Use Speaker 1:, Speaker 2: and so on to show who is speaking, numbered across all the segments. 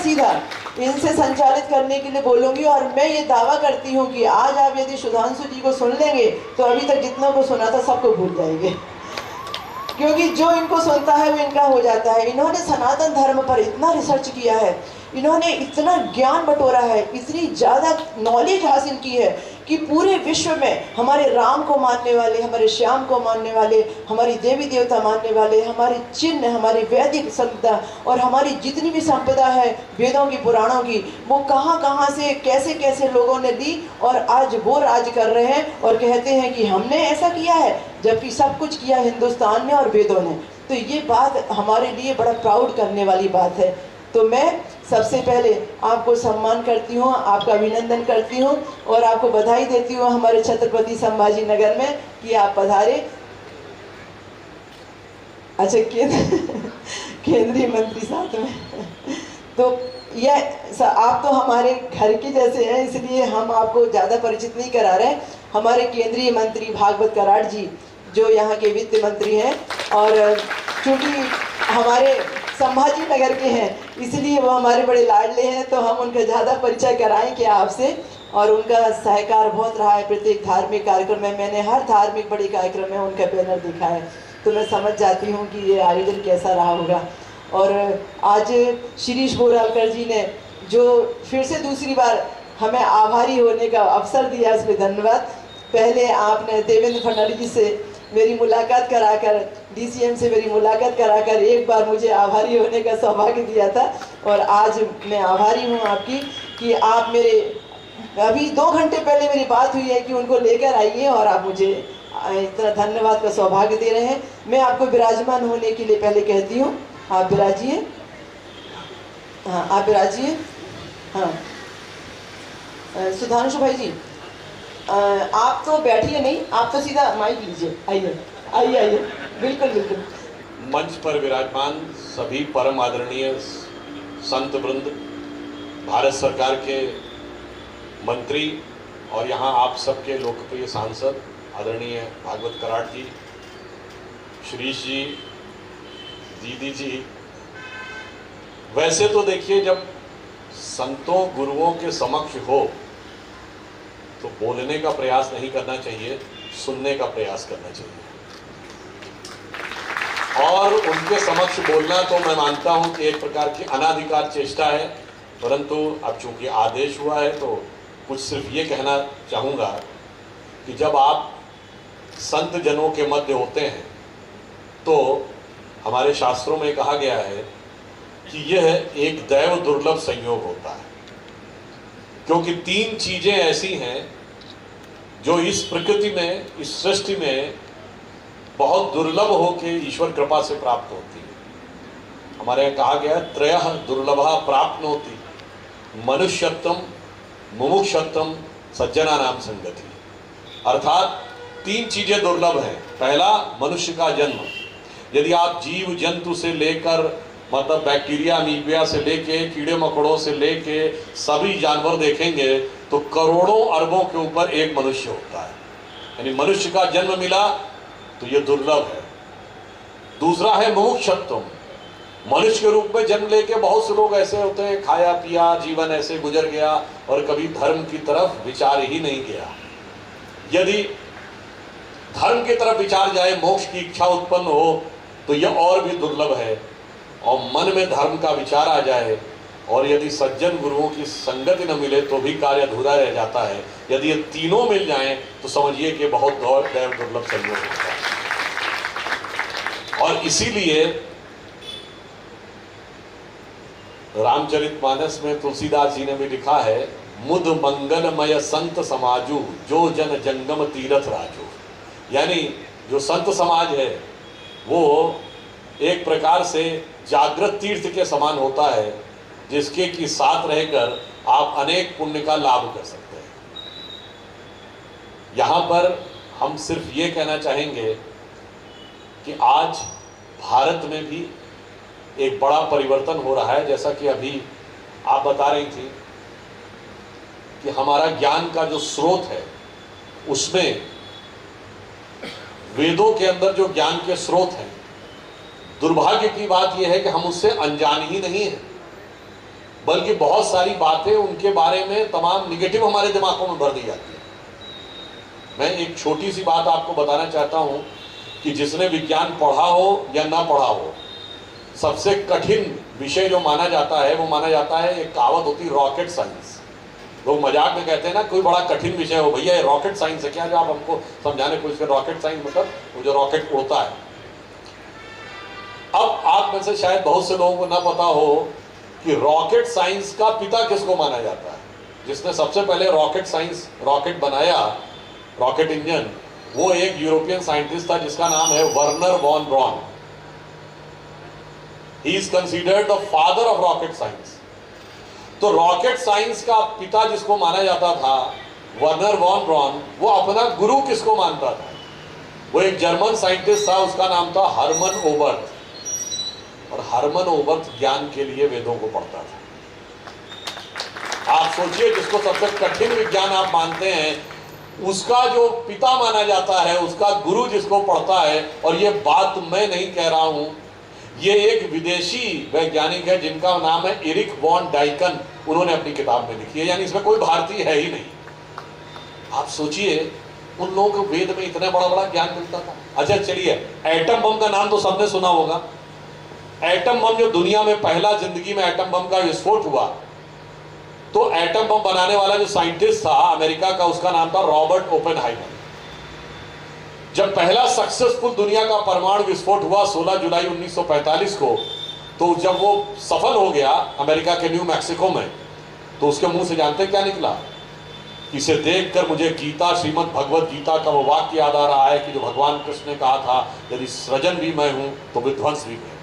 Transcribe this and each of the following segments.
Speaker 1: सीधा इनसे संचालित करने के लिए बोलूँगी। और मैं ये दावा करती हूँ कि आज आप यदि सुधांशु जी को सुन लेंगे तो अभी तक जितनों को सुना था सबको भूल जाएंगे, क्योंकि जो इनको सुनता है वो इनका हो जाता है। इन्होंने सनातन धर्म पर इतना रिसर्च किया है, इन्होंने इतना ज्ञान बटोरा है, इतनी ज़्यादा नॉलेज हासिल की है कि पूरे विश्व में हमारे राम को मानने वाले, हमारे श्याम को मानने वाले, हमारी देवी देवता मानने वाले, हमारे चिन्ह, हमारी वैदिक संपदा और हमारी जितनी भी संपदा है वेदों की, पुराणों की, वो कहाँ कहाँ से कैसे कैसे लोगों ने ली और आज वो राज कर रहे हैं और कहते हैं कि हमने ऐसा किया है, जबकि सब कुछ किया हिंदुस्तान ने और वेदों ने। तो ये बात हमारे लिए बड़ा प्राउड करने वाली बात है। तो मैं सबसे पहले आपको सम्मान करती हूँ, आपका अभिनंदन करती हूँ और आपको बधाई देती हूँ हमारे छत्रपति संभाजी नगर में कि आप पधारे। अच्छा, केंद्रीय मंत्री साथ में, तो यह आप तो हमारे घर के जैसे हैं, इसलिए हम आपको ज़्यादा परिचित नहीं करा रहे। हमारे केंद्रीय मंत्री भागवत कराड़ जी जो यहाँ के वित्त मंत्री हैं, और चूँकि हमारे संभाजी नगर के हैं इसलिए वो हमारे बड़े लाडले हैं, तो हम उनका ज़्यादा परिचय कराएं क्या आपसे। और उनका सहकार बहुत रहा है प्रत्येक धार्मिक कार्यक्रम में, मैंने हर धार्मिक बड़ी कार्यक्रम में उनका बैनर देखा है, तो मैं समझ जाती हूँ कि ये आयोजन कैसा रहा होगा। और आज शिरीष बोरालकर जी ने जो फिर से दूसरी बार हमें आभारी होने का अवसर दिया, इसमें धन्यवाद। पहले आपने देवेंद्र फडणवीस से मेरी मुलाकात कराकर, डीसीएम से मेरी मुलाकात कराकर एक बार मुझे आभारी होने का सौभाग्य दिया था, और आज मैं आभारी हूँ आपकी कि आप मेरे, अभी 2 घंटे पहले मेरी बात हुई है कि उनको लेकर आइए और आप मुझे इतना धन्यवाद का सौभाग्य दे रहे हैं। मैं आपको विराजमान होने के लिए पहले कहती हूँ, आप विराजिए। हाँ, आप विराजिए। हाँ, सुधांशु भाई जी, आप तो बैठिए नहीं, आप तो सीधा माइक लीजिए। आइए आइए आइए, बिल्कुल बिल्कुल।
Speaker 2: मंच पर विराजमान सभी परम आदरणीय संत वृंद, भारत सरकार के मंत्री और यहाँ आप सबके लोकप्रिय सांसद आदरणीय भागवत कराड़ जी, श्रीश जी, दीदी जी। वैसे तो देखिए, जब संतों गुरुओं के समक्ष हो तो बोलने का प्रयास नहीं करना चाहिए, सुनने का प्रयास करना चाहिए। और उनके समक्ष बोलना तो मैं मानता हूं कि एक प्रकार की अनाधिकार चेष्टा है, परंतु अब चूंकि आदेश हुआ है तो कुछ सिर्फ ये कहना चाहूँगा कि जब आप संत जनों के मध्य होते हैं तो हमारे शास्त्रों में कहा गया है कि यह एक दैव दुर्लभ संयोग होता है, क्योंकि 3 चीजें ऐसी हैं जो इस प्रकृति में, इस सृष्टि में बहुत दुर्लभ होके ईश्वर कृपा से प्राप्त होती है। हमारे यहाँ कहा गया त्रयः दुर्लभा प्राप्नोति, मनुष्यत्वम, मुमुक्षत्वम, सज्जना नाम संगति। अर्थात 3 चीजें दुर्लभ हैं। पहला, मनुष्य का जन्म। यदि आप जीव जंतु से लेकर, मतलब बैक्टीरिया, अमीबिया से लेके, कीड़े मकोड़ों से लेके सभी जानवर देखेंगे तो करोड़ों अरबों के ऊपर एक मनुष्य होता है, यानी मनुष्य का जन्म मिला तो ये दुर्लभ है। दूसरा है मुमुक्षत्वम, मनुष्य के रूप में जन्म लेके बहुत से लोग ऐसे होते हैं, खाया पिया जीवन ऐसे गुजर गया और कभी धर्म की तरफ विचार ही नहीं गया। यदि धर्म की तरफ विचार जाए, मोक्ष की इच्छा उत्पन्न हो तो यह और भी दुर्लभ है। और मन में धर्म का विचार आ जाए और यदि सज्जन गुरुओं की संगति न मिले तो भी कार्य अधूरा रह जाता है। यदि ये तीनों मिल जाएं तो समझिए कि बहुत दैव दुर्लभ संयोग होता है। और इसीलिए रामचरितमानस में तुलसीदास जी ने भी लिखा है, मुद मंगलमय संत समाजू, जो जन जंगम तीरथ राजू। यानी जो संत समाज है वो एक प्रकार से जागृत तीर्थ के समान होता है, जिसके कि साथ रहकर आप अनेक पुण्य का लाभ कर सकते हैं। यहाँ पर हम सिर्फ ये कहना चाहेंगे कि आज भारत में भी एक बड़ा परिवर्तन हो रहा है। जैसा कि अभी आप बता रही थी कि हमारा ज्ञान का जो स्रोत है उसमें वेदों के अंदर जो ज्ञान के स्रोत हैं, दुर्भाग्य की बात यह है कि हम उससे अनजान ही नहीं हैं। बल्कि बहुत सारी बातें उनके बारे में तमाम निगेटिव हमारे दिमागों में भर दी जाती है। मैं एक छोटी सी बात आपको बताना चाहता हूं कि जिसने विज्ञान पढ़ा हो या ना पढ़ा हो, सबसे कठिन विषय जो माना जाता है वो माना जाता है, एक कहावत होती रॉकेट साइंस। लोग मजाक में कहते हैं ना, कोई बड़ा कठिन विषय हो, भैया ये रॉकेट साइंस है क्या, जो आप हमको समझाने की कोशिश कर। रॉकेट साइंस मतलब वो जो रॉकेट उड़ता है। अब आप में से शायद बहुत से लोगों को ना पता हो कि रॉकेट साइंस का पिता किसको माना जाता है। जिसने सबसे पहले रॉकेट बनाया, रॉकेट इंजन, वो एक यूरोपियन साइंटिस्ट था जिसका नाम है Wernher von Braun. He is considered the father of rocket science. तो रॉकेट साइंस का पिता जिसको माना जाता था, वर्नर वॉन ब्रॉन, वो अपना गुरु किसको मानता था? वो एक जर्मन साइंटिस्ट था, उसका नाम था हर्मन ओबर्ट। और हर्मन ओबर्ट ज्ञान के लिए वेदों को पढ़ता था। आप सोचिए, जिसको सबसे कठिन विज्ञान आप मानते हैं, उसका जो पिता माना जाता है, उसका गुरु जिसको पढ़ता है। और ये बात मैं नहीं कह रहा हूं, ये एक विदेशी वैज्ञानिक है जिनका नाम है एरिक वॉन डाइकन। उन्होंने अपनी किताब में लिखी है, यानी इसमें कोई भारतीय है ही नहीं। आप सोचिए, उन लोगों को वेद में इतना बड़ा बड़ा ज्ञान मिलता था। अच्छा चलिए, एटम बम का नाम तो सबने सुना होगा। एटम बम, जो दुनिया में पहला जिंदगी में एटम बम का विस्फोट हुआ, तो एटम बम बनाने वाला जो साइंटिस्ट था अमेरिका का, उसका नाम था रॉबर्ट ओपेनहाइमर। जब पहला सक्सेसफुल दुनिया का परमाणु विस्फोट हुआ 16 जुलाई 1945 को, तो जब वो सफल हो गया अमेरिका के न्यू मैक्सिको में, तो उसके मुंह से जानते क्या निकला? इसे देखकर मुझे गीता, श्रीमद् भगवत गीता का वो वाक्य याद आ रहा है कि जो भगवान कृष्ण ने कहा था, यदि सृजन भी मैं हूं तो विध्वंस भी मैं।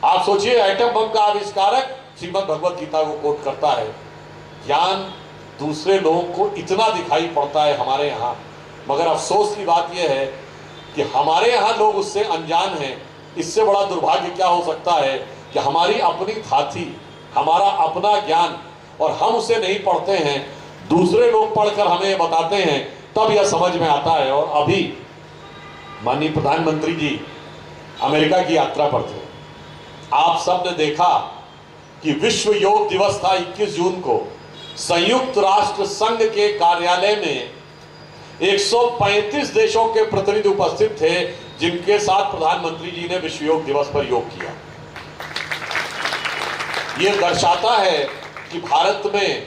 Speaker 2: आप सोचिए, एटम बम का आविष्कारक श्रीमद् भगवत गीता को कोट करता है। ज्ञान दूसरे लोगों को इतना दिखाई पड़ता है हमारे यहाँ, मगर अफसोस की बात यह है कि हमारे यहाँ लोग उससे अनजान हैं। इससे बड़ा दुर्भाग्य क्या हो सकता है कि हमारी अपनी धाती, हमारा अपना ज्ञान, और हम उसे नहीं पढ़ते हैं, दूसरे लोग पढ़कर हमें बताते हैं, तब यह समझ में आता है। और अभी माननीय प्रधानमंत्री जी अमेरिका की यात्रा पर थे। आप सब ने देखा कि विश्व योग दिवस था 21 जून को। संयुक्त राष्ट्र संघ के कार्यालय में 135 देशों के प्रतिनिधि उपस्थित थे, जिनके साथ प्रधानमंत्री जी ने विश्व योग दिवस पर योग किया। यह दर्शाता है कि भारत में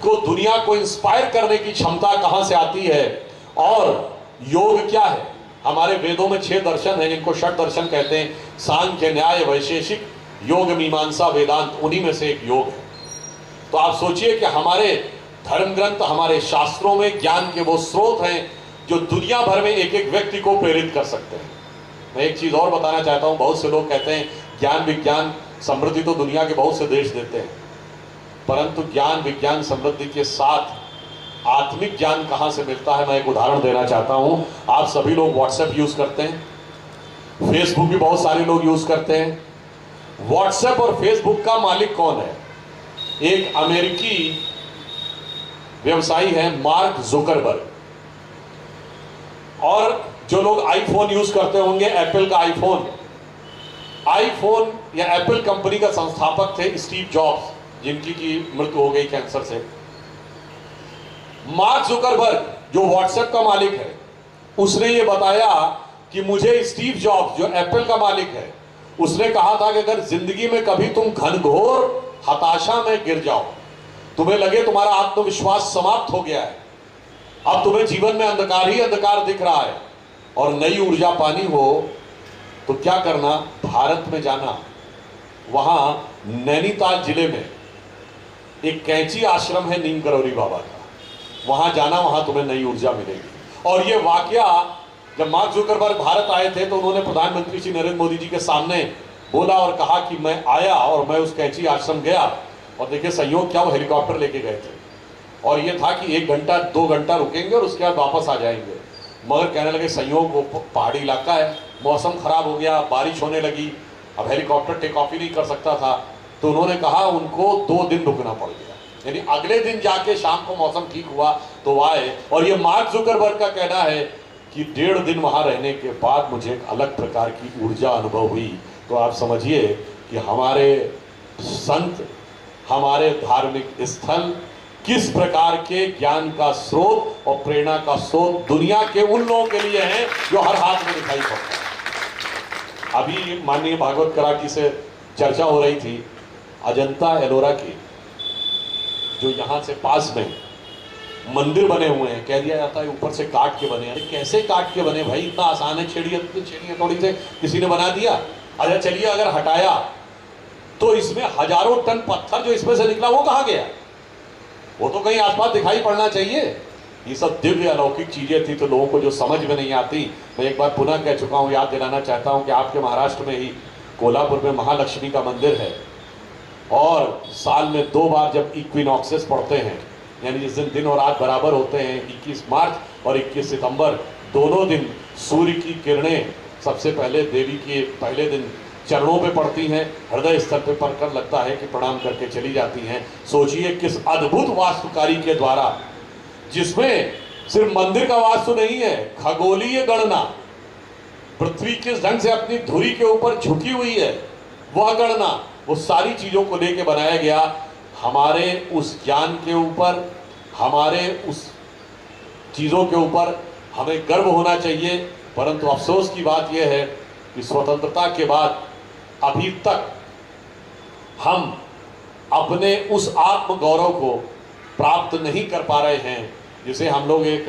Speaker 2: को दुनिया को इंस्पायर करने की क्षमता कहां से आती है। और योग क्या है? हमारे वेदों में 6 दर्शन हैं, जिनको षट दर्शन कहते हैं। सांख्य, न्याय, वैशेषिक, योग, मीमांसा, वेदांत, उन्हीं में से एक योग है। तो आप सोचिए कि हमारे धर्म ग्रंथ, हमारे शास्त्रों में ज्ञान के वो स्रोत हैं जो दुनिया भर में एक एक व्यक्ति को प्रेरित कर सकते हैं। मैं एक चीज और बताना चाहता हूं। बहुत से लोग कहते हैं ज्ञान विज्ञान समृद्धि तो दुनिया के बहुत से देश देते हैं, परंतु ज्ञान विज्ञान समृद्धि के साथ आत्मिक ज्ञान कहां से मिलता है, मैं एक उदाहरण देना चाहता हूं। आप सभी लोग व्हाट्सएप यूज करते हैं, फेसबुक भी बहुत सारे लोग यूज करते हैं। व्हाट्सएप और फेसबुक का मालिक कौन है? एक अमेरिकी व्यवसायी है, मार्क जुकरबर्ग। और जो लोग आईफोन यूज करते होंगे, एप्पल का आईफोन या एप्पल कंपनी का संस्थापक थे स्टीव जॉब्स, जिनकी की मृत्यु हो गई कैंसर से। मार्क जुकरबर्ग जो व्हाट्सएप का मालिक है, उसने ये बताया कि मुझे स्टीव जॉब्स जो एप्पल का मालिक है, उसने कहा था कि अगर जिंदगी में कभी तुम घनघोर हताशा में गिर जाओ, तुम्हें लगे तुम्हारा आत्मविश्वास समाप्त हो गया है, अब तुम्हें जीवन में अंधकार ही अंधकार दिख रहा है और नई ऊर्जा पानी हो, तो क्या करना? भारत में जाना। वहां नैनीताल जिले में एक कैंची आश्रम है नीम करौरी बाबा का, वहां जाना, वहां तुम्हें नई ऊर्जा मिलेगी। और ये वाकया जब मार्क जुकरबर्ग भारत आए थे तो उन्होंने प्रधानमंत्री श्री नरेंद्र मोदी जी के सामने बोला और कहा कि मैं आया और मैं उस कैंची आश्रम गया, और देखिए संयोग क्या, वो हेलीकॉप्टर लेके गए थे, और ये था कि 1 घंटा 2 घंटा रुकेंगे और उसके बाद वापस आ जाएंगे। मगर कहने लगे संयोग वो पहाड़ी इलाका है, मौसम खराब हो गया, बारिश होने लगी, अब हेलीकॉप्टर टेक ऑफ ही नहीं कर सकता था, तो उन्होंने कहा उनको 2 दिन रुकना पड़ गया। यानी अगले दिन जाके शाम को मौसम ठीक हुआ तो वो आए। और ये मार्क जुकरबर्ग का कहना है कि 1.5 दिन वहां रहने के बाद मुझे एक अलग प्रकार की ऊर्जा अनुभव हुई। तो आप समझिए कि हमारे संत हमारे धार्मिक स्थल किस प्रकार के ज्ञान का स्रोत और प्रेरणा का स्रोत दुनिया के उन लोगों के लिए हैं जो हर हाथ में दिखाई पड़ता है। अभी माननीय भागवत कराकी से चर्चा हो रही थी अजंता एलोरा की, जो यहाँ से पास में मंदिर बने हुए हैं, कह दिया जाता है ऊपर से काट के बने। अरे कैसे काट के बने भाई, इतना आसान है, छेड़ियाँ थोड़ी से किसी ने बना दिया। अच्छा चलिए अगर हटाया तो इसमें हजारों टन पत्थर जो इसमें से निकला वो कहाँ गया? वो तो कहीं आसपास दिखाई पड़ना चाहिए। ये सब दिव्य अलौकिक चीजें थी तो लोगों को जो समझ में नहीं आती। मैं एक बार पुनः कह चुका हूँ, याद दिलाना चाहता हूँ कि आपके महाराष्ट्र में ही कोल्हापुर में महालक्ष्मी का मंदिर है और साल में 2 बार जब इक्विनॉक्सेस पड़ते हैं, यानी जिस दिन और रात बराबर होते हैं, 21 मार्च और 21 सितंबर, दोनों दिन सूर्य की किरणें सबसे पहले देवी के पहले दिन चरणों पे पड़ती हैं, हृदय स्तर पे पड़कर लगता है कि प्रणाम करके चली जाती हैं। सोचिए किस अद्भुत वास्तुकारी के द्वारा, जिसमें सिर्फ मंदिर का वास्तु नहीं है, खगोलीय गणना, पृथ्वी किस ढंग से अपनी धुरी के ऊपर झुकी हुई है वह गणना, वो सारी चीजों को लेके बनाया गया। हमारे उस ज्ञान के ऊपर, हमारे उस चीजों के ऊपर हमें गर्व होना चाहिए। परंतु अफसोस की बात यह है कि स्वतंत्रता के बाद अभी तक हम अपने उस आत्म गौरव को प्राप्त नहीं कर पा रहे हैं, जिसे हम लोग एक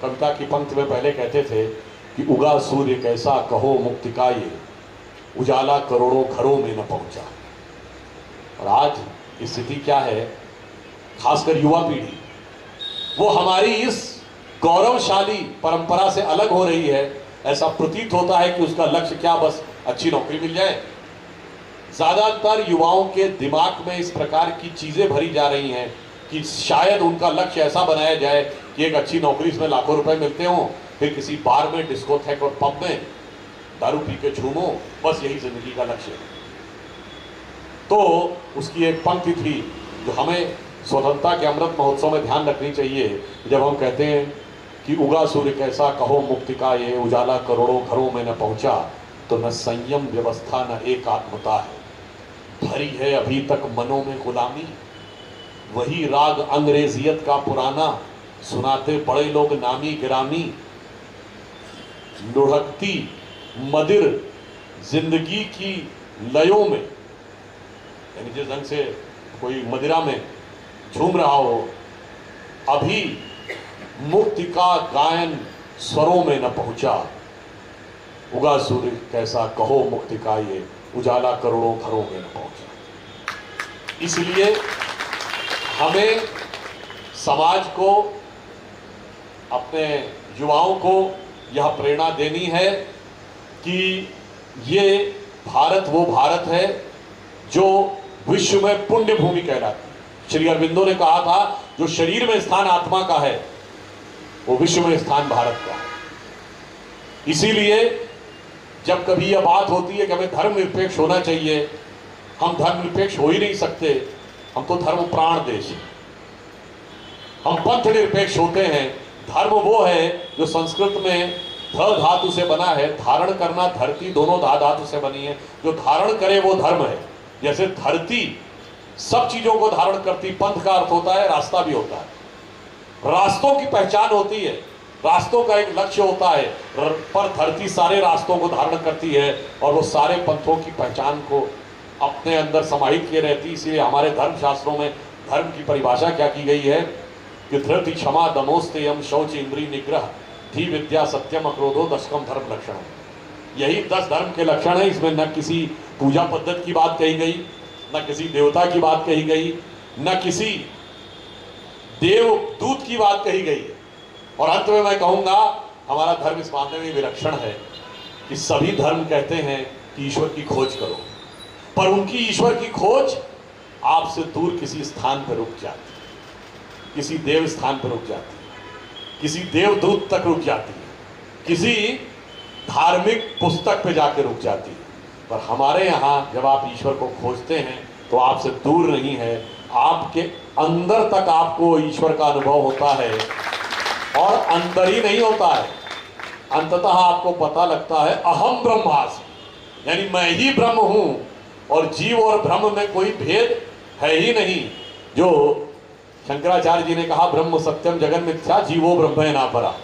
Speaker 2: कविता की पंक्ति में पहले कहते थे कि उगा सूर्य कैसा कहो मुक्ति का ये, उजाला करोड़ों घरों में न पहुंचा। और आज स्थिति क्या है, खासकर युवा पीढ़ी, वो हमारी इस गौरवशाली परंपरा से अलग हो रही है। ऐसा प्रतीत होता है कि उसका लक्ष्य क्या, बस अच्छी नौकरी मिल जाए। ज्यादातर युवाओं के दिमाग में इस प्रकार की चीजें भरी जा रही हैं कि शायद उनका लक्ष्य ऐसा बनाया जाए कि एक अच्छी नौकरी, इसमें लाखों रुपए मिलते हों, फिर किसी बार में, डिस्कोथेक और पब में दारू पी के झूमो, बस यही जिंदगी का लक्ष्य है। तो उसकी एक पंक्ति थी जो हमें स्वतंत्रता के अमृत महोत्सव में ध्यान रखनी चाहिए, जब हम कहते हैं कि उगा सूर्य कैसा कहो मुक्ति का ये, उजाला करोड़ों घरों में न पहुंचा, तो न संयम व्यवस्था न एकात्मता है, भरी है अभी तक मनों में गुलामी, वही राग अंग्रेजियत का पुराना, सुनाते पड़े लोग नामी गिरामी, लुढ़कती मदिर जिंदगी की लयों में, यानी जिस ढंग से कोई मदिरा में झूम रहा हो, अभी मुक्ति का गायन स्वरों में न पहुंचा, उगा सूर्य कैसा कहो मुक्ति का ये, उजाला करोड़ों घरों में न पहुंचा। इसलिए हमें समाज को, अपने युवाओं को यह प्रेरणा देनी है कि ये भारत वो भारत है जो विश्व में पुण्य भूमि कहलाती है। श्री अरविंदो ने कहा था, जो शरीर में स्थान आत्मा का है वो विश्व में स्थान भारत का है। इसीलिए जब कभी यह बात होती है कि हमें धर्मनिरपेक्ष होना चाहिए, हम धर्मनिरपेक्ष हो ही नहीं सकते, हम तो धर्म प्राण देश हैं। हम पंथ निरपेक्ष होते हैं। धर्म वो है जो संस्कृत में ध धातु से बना है, धारण करना, धरती दोनों धा धातु से बनी है, जो धारण करे वो धर्म है। जैसे धरती सब चीजों को धारण करती, पंथ का अर्थ होता है रास्ता भी होता है, रास्तों की पहचान होती है, रास्तों का एक लक्ष्य होता है, पर धरती सारे रास्तों को धारण करती है और वो सारे पंथों की पहचान को अपने अंदर समाहित किए रहती। इसलिए हमारे धर्म शास्त्रों में धर्म की परिभाषा क्या की गई है कि धृति क्षमा दमोस्तेयम शौच इंद्रिय निग्रह धी विद्या सत्यम अक्रोधो दशकम धर्म लक्षण। यही 10 धर्म के लक्षण है। इसमें न किसी पूजा पद्धति की बात कही गई, न किसी देवता की बात कही गई, न किसी देव दूत की बात कही गई। और अंत में मैं कहूंगा, हमारा धर्म इस मामले में विलक्षण है कि सभी धर्म कहते हैं कि ईश्वर की खोज करो, पर उनकी ईश्वर की खोज आपसे दूर किसी स्थान पर रुक जाती है, किसी देव स्थान पर रुक जाती है, किसी देवदूत तक रुक जाती है, किसी धार्मिक पुस्तक पे जाके रुक जाती है। पर हमारे यहाँ जब आप ईश्वर को खोजते हैं तो आपसे दूर नहीं है, आपके अंदर तक आपको ईश्वर का अनुभव होता है। और अंदर ही नहीं होता है, अंततः आपको पता लगता है अहम ब्रह्मास्मि, यानी मैं ही ब्रह्म हूं और जीव और ब्रह्म में कोई भेद है ही नहीं। जो शंकराचार्य जी ने कहा ब्रह्म सत्यम जगत मिथ्या जीवो ब्रह्म ना परा,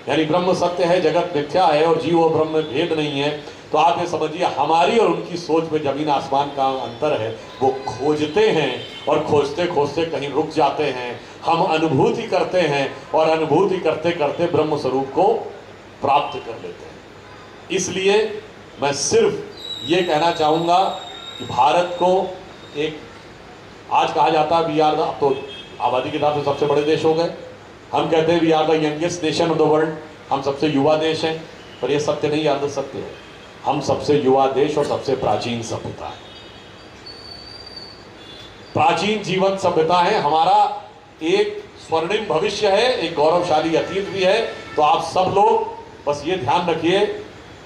Speaker 2: यानी ब्रह्म सत्य है जगत मिथ्या है और जीवो ब्रह्म में भेद नहीं है। तो आप ये समझिए हमारी और उनकी सोच में जमीन आसमान का अंतर है। वो खोजते हैं और खोजते खोजते कहीं रुक जाते हैं, हम अनुभूति करते हैं और अनुभूति करते करते ब्रह्म स्वरूप को प्राप्त कर लेते हैं। इसलिए मैं सिर्फ ये कहना चाहूँगा कि भारत को एक, आज कहा जाता है वी आर द, अब तो आबादी के हिसाब से सबसे बड़े देश हो गए, हम कहते हैं we are the youngest nation of the world, हम सबसे युवा देश हैं, पर यह सत्य नहीं, अर्ध सत्य है। हम सबसे युवा देश और सबसे प्राचीन सभ्यता है, प्राचीन जीवन सभ्यता है। हमारा एक स्वर्णिम भविष्य है, एक गौरवशाली अतीत भी है। तो आप सब लोग बस ये ध्यान रखिए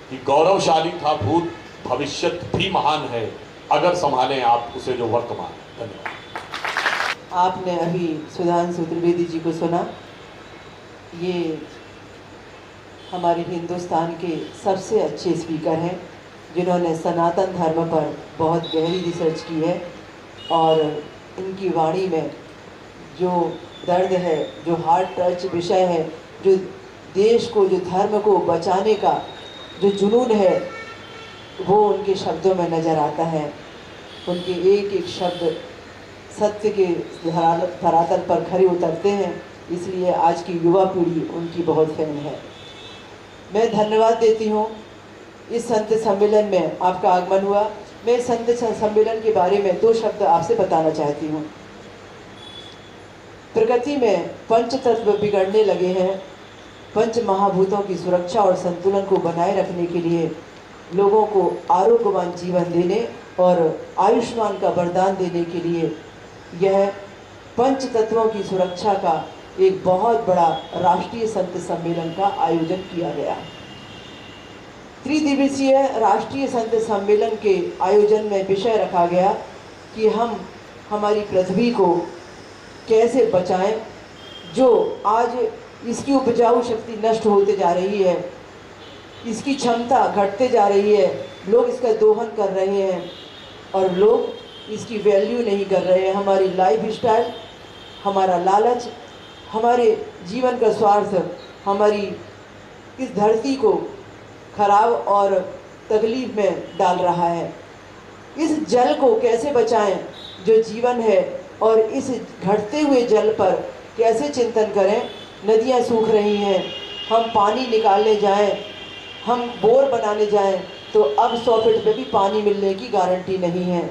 Speaker 2: कि गौरवशाली था भूत, भविष्य भी महान है अगर संभालें आप उसे जो वर्तमान है। धन्यवाद।
Speaker 1: आपने अभी सुधांशु त्रिवेदी जी को सुना। ये हमारे हिंदुस्तान के सबसे अच्छे स्पीकर हैं जिन्होंने सनातन धर्म पर बहुत गहरी रिसर्च की है और इनकी वाणी में जो दर्द है, जो हार्ट टच विषय है, जो देश को, जो धर्म को बचाने का जो जुनून है, वो उनके शब्दों में नज़र आता है। उनके एक एक शब्द सत्य के धरातल पर खरे उतरते हैं, इसलिए आज की युवा पीढ़ी उनकी बहुत फैन है। मैं धन्यवाद देती हूँ। इस संत सम्मेलन में आपका आगमन हुआ। मैं इस संत सम्मेलन के बारे में 2 शब्द आपसे बताना चाहती हूँ। प्रकृति में पंच तत्व बिगड़ने लगे हैं। पंच महाभूतों की सुरक्षा और संतुलन को बनाए रखने के लिए लोगों को आरोग्यवान जीवन देने और आयुष्मान का वरदान देने के लिए यह पंच तत्वों की सुरक्षा का एक बहुत बड़ा राष्ट्रीय संत सम्मेलन का आयोजन किया गया। त्रिदिवसीय राष्ट्रीय संत सम्मेलन के आयोजन में विषय रखा गया कि हम हमारी पृथ्वी को कैसे बचाएं, जो आज इसकी उपजाऊ शक्ति नष्ट होते जा रही है, इसकी क्षमता घटते जा रही है, लोग इसका दोहन कर रहे हैं और लोग इसकी वैल्यू नहीं कर रहे हैं। हमारी लाइफ स्टाइल, हमारा लालच, हमारे जीवन का स्वार्थ हमारी इस धरती को खराब और तकलीफ में डाल रहा है। इस जल को कैसे बचाएं जो जीवन है, और इस घटते हुए जल पर कैसे चिंतन करें। नदियां सूख रही हैं, हम पानी निकालने जाएं, हम बोर बनाने जाएं तो अब 100 फीट पे भी पानी मिलने की गारंटी नहीं है।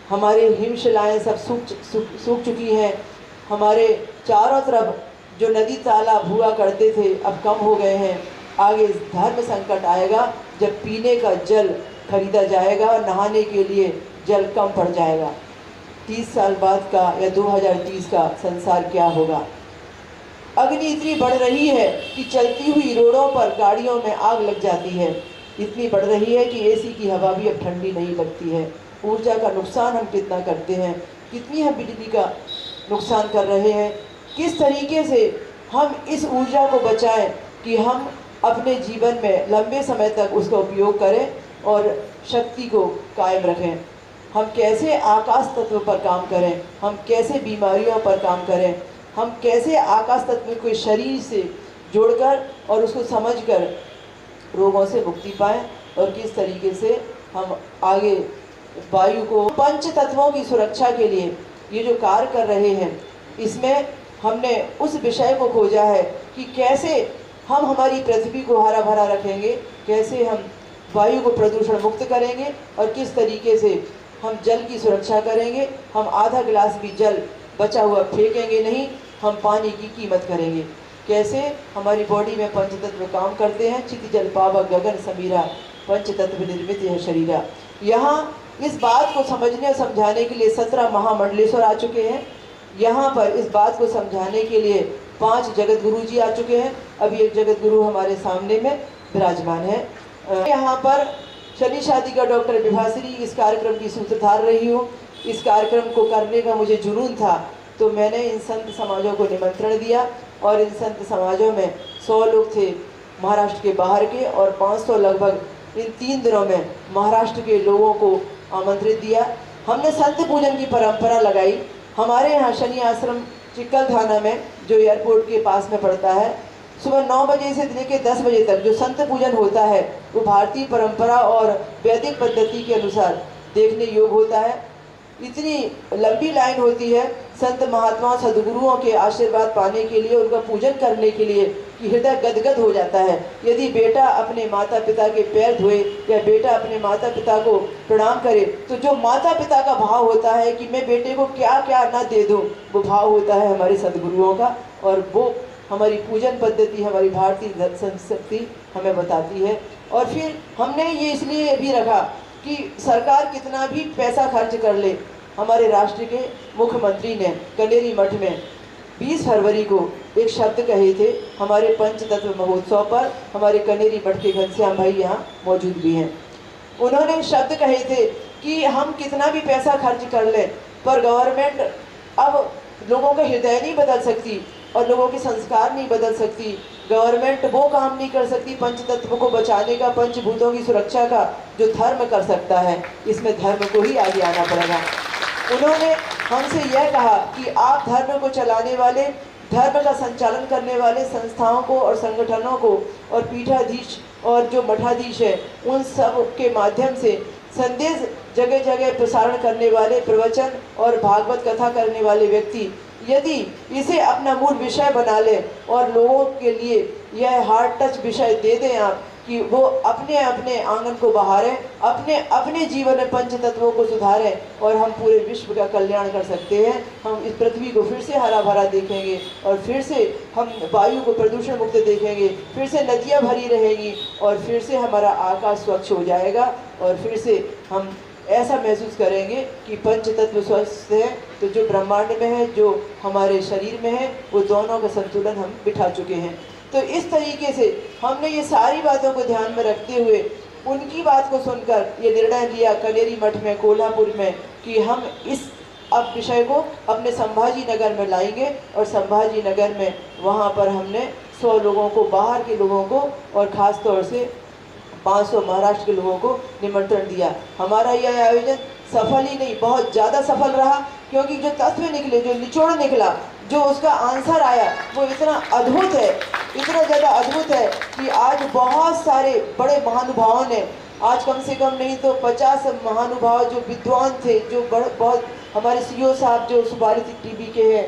Speaker 1: हमारे हिमशिलाएँ सब सूख चुकी हैं। हमारे चारों तरफ जो नदी तालाब हुआ करते थे अब कम हो गए हैं। आगे धर्म संकट आएगा जब पीने का जल खरीदा जाएगा और नहाने के लिए जल कम पड़ जाएगा। 30 साल बाद का या 2030 का संसार क्या होगा। अग्नि इतनी बढ़ रही है कि चलती हुई रोडों पर गाड़ियों में आग लग जाती है। इतनी बढ़ रही है कि एसी की हवा भी अब ठंडी नहीं लगती है। ऊर्जा का नुकसान हम कितना करते हैं, कितनी हम बिजली का नुकसान कर रहे हैं। किस तरीके से हम इस ऊर्जा को बचाएं कि हम अपने जीवन में लंबे समय तक उसका उपयोग करें और शक्ति को कायम रखें। हम कैसे आकाश तत्व पर काम करें, हम कैसे बीमारियों पर काम करें, हम कैसे आकाश तत्व को शरीर से जोड़कर और उसको समझकर रोगों से मुक्ति पाएं, और किस तरीके से हम आगे वायु को पंच तत्वों की सुरक्षा के लिए ये जो कार्य कर रहे हैं, इसमें हमने उस विषय को खोजा है कि कैसे हम हमारी पृथ्वी को हरा भरा रखेंगे, कैसे हम वायु को प्रदूषण मुक्त करेंगे और किस तरीके से हम जल की सुरक्षा करेंगे। हम आधा गिलास भी जल बचा हुआ फेंकेंगे नहीं, हम पानी की कीमत करेंगे। कैसे हमारी बॉडी में पंचतत्व काम करते हैं। चित जल पावक गगन समीरा, पंचतत्व निर्मित है शरीरा। यहाँ इस बात को समझने और समझाने के लिए 17 महामंडलेश्वर आ चुके हैं। यहाँ पर इस बात को समझाने के लिए 5 जगत गुरु जी आ चुके हैं। अभी एक जगत गुरु हमारे सामने में विराजमान है। यहाँ पर शनि शादी का डॉक्टर विभाश्री इस कार्यक्रम की सूत्रधार रही हूँ। इस कार्यक्रम को करने का मुझे जुनून था, तो मैंने इन संत समाजों को निमंत्रण दिया और इन संत समाजों में 100 लोग थे महाराष्ट्र के बाहर के और 500 लगभग इन 3 दिनों में महाराष्ट्र के लोगों को आमंत्रित दिया। हमने संत पूजन की परंपरा लगाई। हमारे यहाँ शनि आश्रम चिक्कल थाना में, जो एयरपोर्ट के पास में पड़ता है, सुबह 9 बजे से लेकर 10 बजे तक जो संत पूजन होता है वो भारतीय परंपरा और वैदिक पद्धति के अनुसार देखने योग्य होता है। इतनी लंबी लाइन होती है संत महात्माओं सदगुरुओं के आशीर्वाद पाने के लिए, उनका पूजन करने के लिए, कि हृदय गदगद हो जाता है। यदि बेटा अपने माता पिता के पैर धोए या बेटा अपने माता पिता को प्रणाम करे तो जो माता पिता का भाव होता है कि मैं बेटे को क्या क्या ना दे दूँ, वो भाव होता है हमारे सदगुरुओं का। और वो हमारी पूजन पद्धति, हमारी भारतीय संस्कृति हमें बताती है। और फिर हमने ये इसलिए भी रखा कि सरकार कितना भी पैसा खर्च कर ले, हमारे राष्ट्र के मुख्यमंत्री ने कनेरी मठ में 20 फरवरी को एक शब्द कहे थे हमारे पंचतत्व महोत्सव पर। हमारे कनेरी मठ के घनश्याम भाई यहाँ मौजूद भी हैं। उन्होंने शब्द कहे थे कि हम कितना भी पैसा खर्च कर लें पर गवर्नमेंट अब लोगों का हृदय नहीं बदल सकती और लोगों के संस्कार नहीं बदल सकती। गवर्नमेंट वो काम नहीं कर सकती पंचतत्व को बचाने का, पंचभूतों की सुरक्षा का, जो धर्म कर सकता है। इसमें धर्म को ही आगे आना पड़ेगा। उन्होंने हमसे यह कहा कि आप धर्म को चलाने वाले, धर्म का संचालन करने वाले संस्थाओं को और संगठनों को और पीठाधीश और जो मठाधीश है उन सब के माध्यम से संदेश जगह जगह प्रसारण करने वाले, प्रवचन और भागवत कथा करने वाले व्यक्ति यदि इसे अपना मूल विषय बना ले और लोगों के लिए यह हार्ड टच विषय दे दें आप कि वो अपने अपने आंगन को बहारें, अपने अपने जीवन में पंचतत्वों को सुधारें और हम पूरे विश्व का कल्याण कर सकते हैं। हम इस पृथ्वी को फिर से हरा भरा देखेंगे और फिर से हम वायु को प्रदूषण मुक्त देखेंगे, फिर से नदियाँ भरी रहेंगी और फिर से हमारा आकाश स्वच्छ हो जाएगा और फिर से हम ऐसा महसूस करेंगे कि पंचतत्व स्वस्थ है तो जो ब्रह्मांड में है, जो हमारे शरीर में है, वो दोनों का संतुलन हम बिठा चुके हैं। तो इस तरीके से हमने ये सारी बातों को ध्यान में रखते हुए उनकी बात को सुनकर ये निर्णय लिया कनेरी मठ में, कोल्हापुर में, कि हम इस अब विषय को अपने संभाजी नगर में लाएंगे और संभाजी नगर में वहाँ पर हमने 100 लोगों को, बाहर के लोगों को और ख़ास तौर से 500 महाराष्ट्र के लोगों को निमंत्रण दिया। हमारा यह आयोजन सफल ही नहीं, बहुत ज़्यादा सफल रहा, क्योंकि जो तत्व निकले, जो निचोड़ निकला, जो उसका आंसर आया वो इतना अद्भुत है, इतना ज़्यादा अद्भुत है कि आज बहुत सारे बड़े महानुभावों ने, आज कम से कम नहीं तो 50 महानुभाव जो विद्वान थे, जो बहुत हमारे सीओ साहब जो सुभारित टीवी के हैं,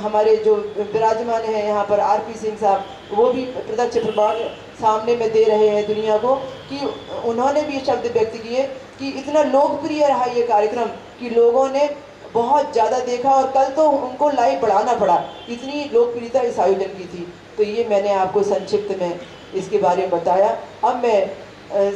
Speaker 1: हमारे जो विराजमान हैं यहाँ पर आरपी सिंह साहब, वो भी प्रत्यक्ष प्रमाण सामने में दे रहे हैं दुनिया को कि उन्होंने भी शब्द व्यक्त किए कि इतना लोकप्रिय रहा ये कार्यक्रम कि लोगों ने बहुत ज़्यादा देखा और कल तो उनको लाइव बढ़ाना पड़ा, इतनी लोकप्रियता इस आयोजन की थी। तो ये मैंने आपको संक्षिप्त में इसके बारे में बताया। अब मैं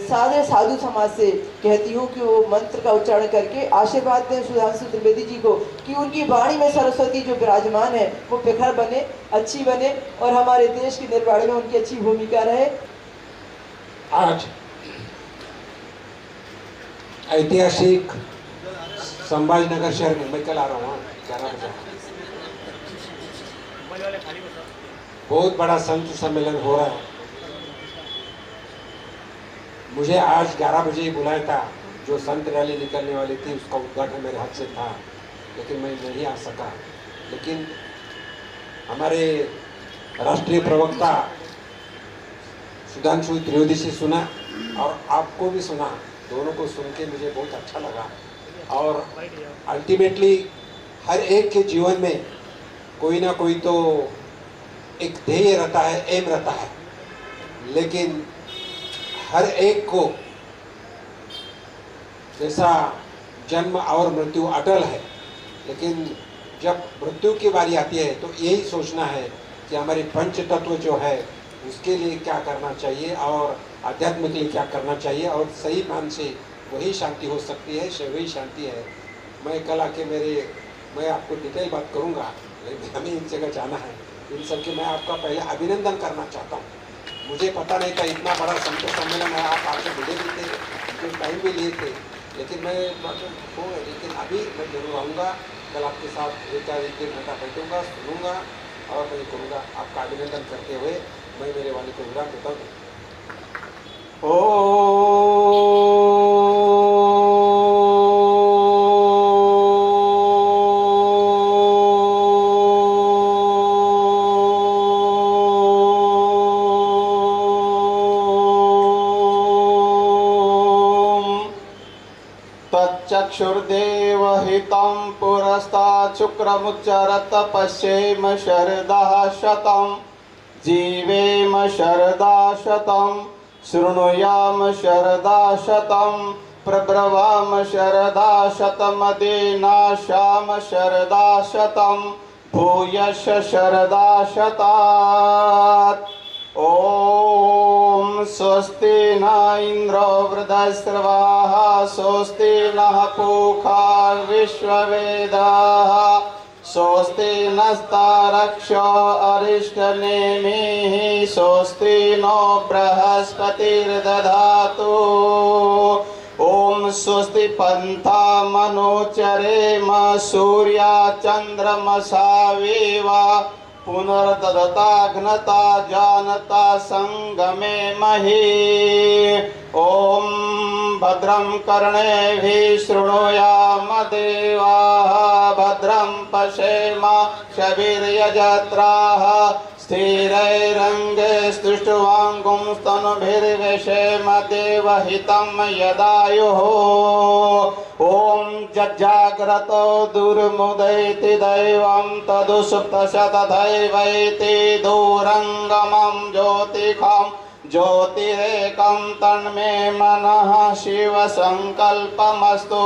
Speaker 1: सारे साधु समाज से कहती हूँ कि वो मंत्र का उच्चारण करके आशीर्वाद दें सुधांशु त्रिवेदी जी को कि उनकी वाणी में सरस्वती जो विराजमान है वो प्रखर बने, अच्छी बने और हमारे देश के निर्माण में उनकी अच्छी भूमिका रहे।
Speaker 3: आज ऐतिहासिक संभाजीनगर शहर में, मैं कल आ रहा हूँ 11 बजे, बहुत बड़ा संत सम्मेलन हो रहा है। मुझे आज 11 बजे ही बुलाया था, जो संत रैली निकलने वाली थी उसका उद्घाटन मेरे हाथ से था, लेकिन मैं नहीं आ सका। लेकिन हमारे राष्ट्रीय प्रवक्ता सुधांशु त्रिवेदी से सुना और आपको भी सुना, दोनों को सुन के मुझे बहुत अच्छा लगा। और अल्टीमेटली हर एक के जीवन में कोई ना कोई तो एक ध्येय रहता है, एम रहता है, लेकिन हर एक को जैसा जन्म और मृत्यु अटल है, लेकिन जब मृत्यु की बारी आती है तो यही सोचना है कि हमारे पंच तत्व जो है उसके लिए क्या करना चाहिए और अध्यात्म के लिए क्या करना चाहिए और सही मान से वही शांति हो सकती है, वही शांति है। मैं कल आके मैं आपको डिटेल बात करूँगा, लेकिन हमें इन जगह जाना है। इन सब के मैं आपका पहले अभिनंदन करना चाहता हूँ। मुझे पता नहीं था इतना बड़ा संत सम्मेलन है, आप आके मिले भी थे, कुछ टाइम भी लिए थे, लेकिन लेकिन अभी मैं जरूर आऊँगा। कल आपके साथ एक घंटा बैठूँगा, सुनूँगा और मैं करूँगा। आपका अभिनंदन करते हुए मैं मेरे वाले को विराम देता हूँ। ओ
Speaker 4: चक्षुर्देवहितं पुरस्तात् शुक्रमुच्चरत पश्येम शरदः शतं जीवेम शरदा शतं शृणुयाम शरदा शतं प्रब्रवाम शरदा शतमदेनाशाम शरदा शतं भूयश शरदा शतात्। ॐ स्वस्ति न इन्द्रो वृद्धश्रवाः स्वस्ति नः पूषा विश्ववेदाः स्वस्ति नस्तारक्षो अरिष्टनेमिः स्वस्ति नो बृहस्पतिर्दधातु। ॐ स्वस्ति पन्था मनोचरेम सूर्या चन्द्रमसावेव पुनर्ददता घ्नता जानता संगमे मही। ॐ भद्रं कर्णेभिः शृणुयाम देवाः भद्रं पश्येम शविर्यजत्राः स्थिरैरङ्गे स्तुष्ट्वाङ्गुं स्तनभिर्वेशेम देवहितं यदायुः। ॐ जज्जाग्रतो दुर्मुदैति दैवं तदुसुप्तशतदैवैति दूरङ्गमं ज्योतिषं ज्योतिरेकं तन्मे मनः शिवसङ्कल्पमस्तु।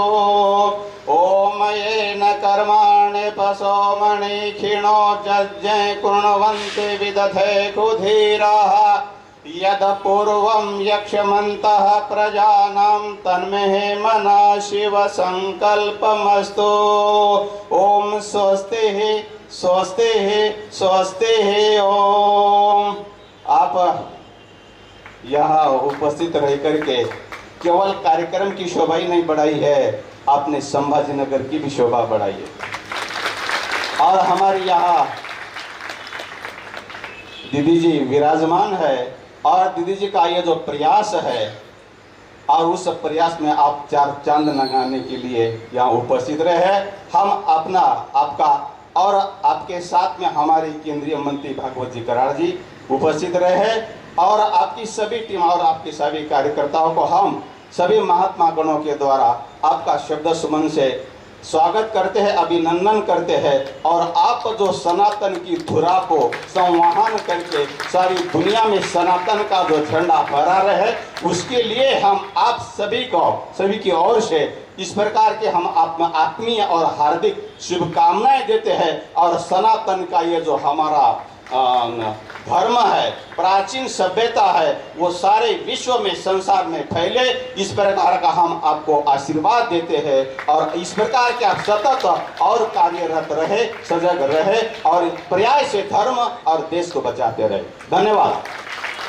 Speaker 4: ॐ येन कर्माणि पशोमणि क्षीणो जज्ञे कुर्वन्ति विदधे कुधीराः यद पूर्वं यक्षमन्तः प्रजानां तन्मे मनः शिवसङ्कल्पमस्तु। ॐ स्वस्तिः स्वस्तिः स्वस्तिः। ॐ आप यहाँ उपस्थित रह करके केवल कार्यक्रम की शोभा ही नहीं बढ़ाई है, आपने संभाजी नगर की भी शोभा बढ़ाई है। और हमारे यहाँ दीदी जी विराजमान है और दीदी जी का ये जो प्रयास है और उस प्रयास में आप चार चांद लगाने के लिए यहाँ उपस्थित रहे। हम अपना आपका और आपके साथ में हमारे केंद्रीय मंत्री भागवत जी कराड़ जी उपस्थित रहे और आपकी सभी टीम और आपके सभी कार्यकर्ताओं को हम सभी महात्मा गणों के द्वारा आपका शब्द सुमन से स्वागत करते हैं, अभिनंदन करते हैं और आप जो सनातन की धुरा को संवहन करके सारी दुनिया में सनातन का जो झंडा फहरा रहे उसके लिए हम आप सभी की ओर से इस प्रकार के हम आत्मीय और हार्दिक शुभकामनाएं देते हैं। और सनातन का ये जो हमारा धर्म है, प्राचीन सभ्यता है, वो सारे विश्व में संसार में फैले, इस प्रकार का हम आपको आशीर्वाद देते हैं और इस प्रकार के आप सतत और कार्यरत रहे, सजग रहे और प्रयास से धर्म और देश को बचाते रहे। धन्यवाद।